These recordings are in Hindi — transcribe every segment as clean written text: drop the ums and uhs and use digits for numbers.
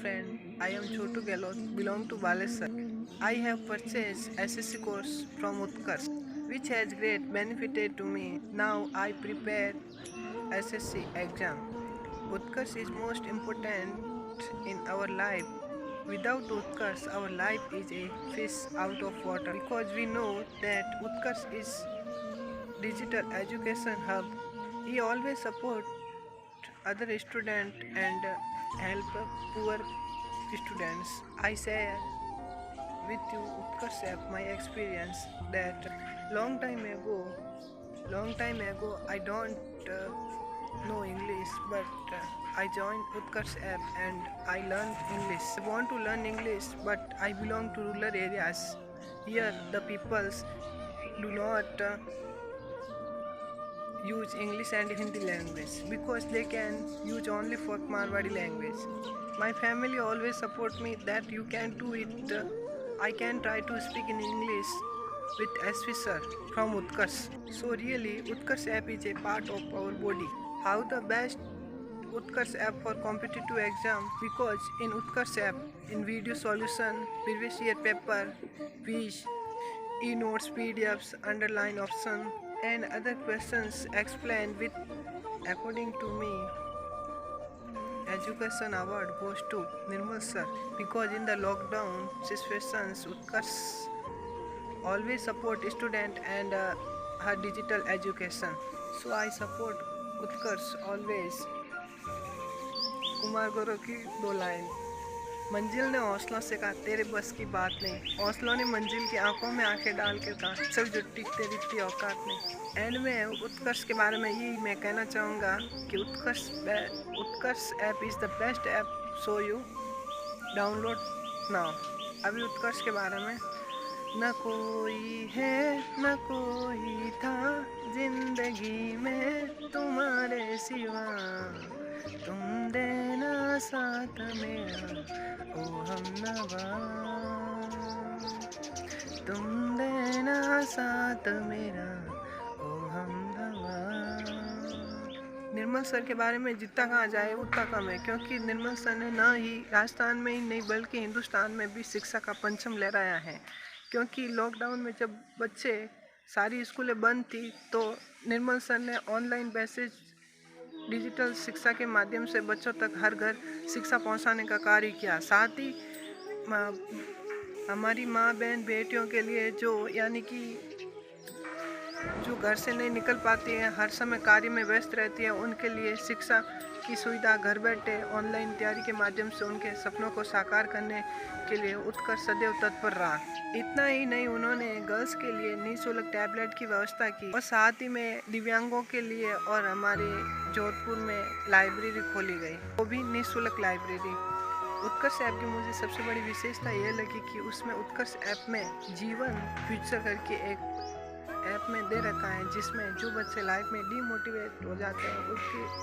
friend. I am Chotu Gehlot, belong to Balesar. I have purchased SSC course from Utkarsh, which has great benefited to me. Now I prepare SSC exam. Utkarsh is most important in our life. Without Utkarsh, our life is a fish out of water because we know that Utkarsh is digital education hub. He always support other student and help poor students. I share with you Utkarsh app my experience that long time ago I don't know English, but I joined Utkarsh app and I learned English. I want to learn English, but I belong to rural areas. Here the peoples do not use English and Hindi language because they can use only for Marwadi language. My family always support me that you can do it. I can try to speak in English with SV sir from Utkarsh. So really Utkarsh app is a part of our body. How the best Utkarsh app for competitive exam? Because in Utkarsh app, in video solution, previous year paper, quiz, e-notes, PDFs, underline option, and other questions explained with according to me. Education award goes to Nirmal sir because in the lockdown situations, Utkarsh always support student and her digital education. So I support Utkarsh always. Kumar Gaurav की 2 लाइन। मंजिल ने हौसलों से कहा तेरे बस की बात नहीं, हौसलों ने मंजिल की आंखों में आंखें डाल कर कहा चल जुट्टी तेरी इतनी औकात नहीं। एंड में उत्कर्ष के बारे में यही मैं कहना चाहूँगा कि Utkarsh app is the best app, so you download now. अभी उत्कर्ष के बारे में, न कोई है न कोई था जिंदगी में तुम्हारे सिवा, तुम देना साथ मेरा ओ हमनवा, तुम देना साथ मेरा ओ हमनवा। निर्मल सर के बारे में जितना कहा जाए उतना कम है, क्योंकि निर्मल सर ने न ही राजस्थान में ही नहीं बल्कि हिंदुस्तान में भी शिक्षा का परचम लहराया है। क्योंकि लॉकडाउन में जब बच्चे सारी स्कूलें बंद थी तो निर्मल सर ने ऑनलाइन बेसिस डिजिटल शिक्षा के माध्यम से बच्चों तक हर घर शिक्षा पहुंचाने का कार्य किया। साथ ही हमारी माँ बहन बेटियों के लिए जो यानी कि जो घर से नहीं निकल पाती हैं, हर समय कार्य में व्यस्त रहती है, उनके लिए शिक्षा की सुविधा घर बैठे ऑनलाइन तैयारी के माध्यम से उनके सपनों को साकार करने के लिए उत्कर्ष सदैव तत्पर रहा। इतना ही नहीं, उन्होंने गर्ल्स के लिए निःशुल्क टैबलेट की व्यवस्था की और साथ ही में दिव्यांगों के लिए और हमारे जोधपुर में लाइब्रेरी खोली गई, वो भी निःशुल्क लाइब्रेरी। उत्कर्ष ऐप की मुझे सबसे बड़ी विशेषता ये लगी कि उसमें उत्कर्ष ऐप में जीवन फ्यूचर करके एक ऐप में दे रखा है, जिसमें जो बच्चे लाइफ में डीमोटिवेट हो जाते हैं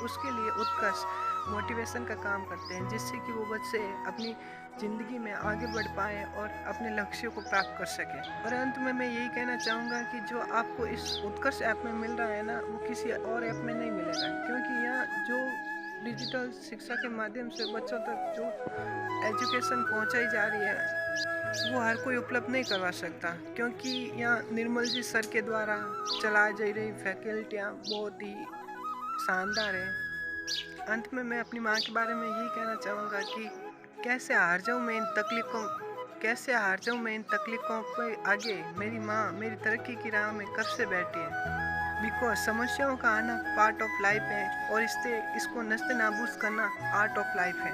उसके लिए उत्कर्ष मोटिवेशन का काम करते हैं, जिससे कि वो बच्चे अपनी ज़िंदगी में आगे बढ़ पाएँ और अपने लक्ष्यों को प्राप्त कर सकें। और अंत में मैं यही कहना चाहूँगा कि जो आपको इस उत्कर्ष ऐप में मिल रहा है ना, वो किसी और ऐप में नहीं मिलेगा, क्योंकि यहाँ जो डिजिटल शिक्षा के माध्यम से बच्चों तक जो एजुकेशन पहुँचाई जा रही है वो हर कोई उपलब्ध नहीं करवा सकता, क्योंकि यहाँ निर्मल जी सर के द्वारा चलाई जा रही फैकल्टियाँ बहुत ही शानदार है। अंत में मैं अपनी माँ के बारे में यही कहना चाहूँगा कि कैसे हार जाऊँ मैं इन तकलीफ़ों के आगे, मेरी माँ मेरी तरक्की की राह में कब से बैठी है। बिकॉज समस्याओं का आना पार्ट ऑफ लाइफ है और इसको नस्ते नाबूद करना आर्ट ऑफ लाइफ है।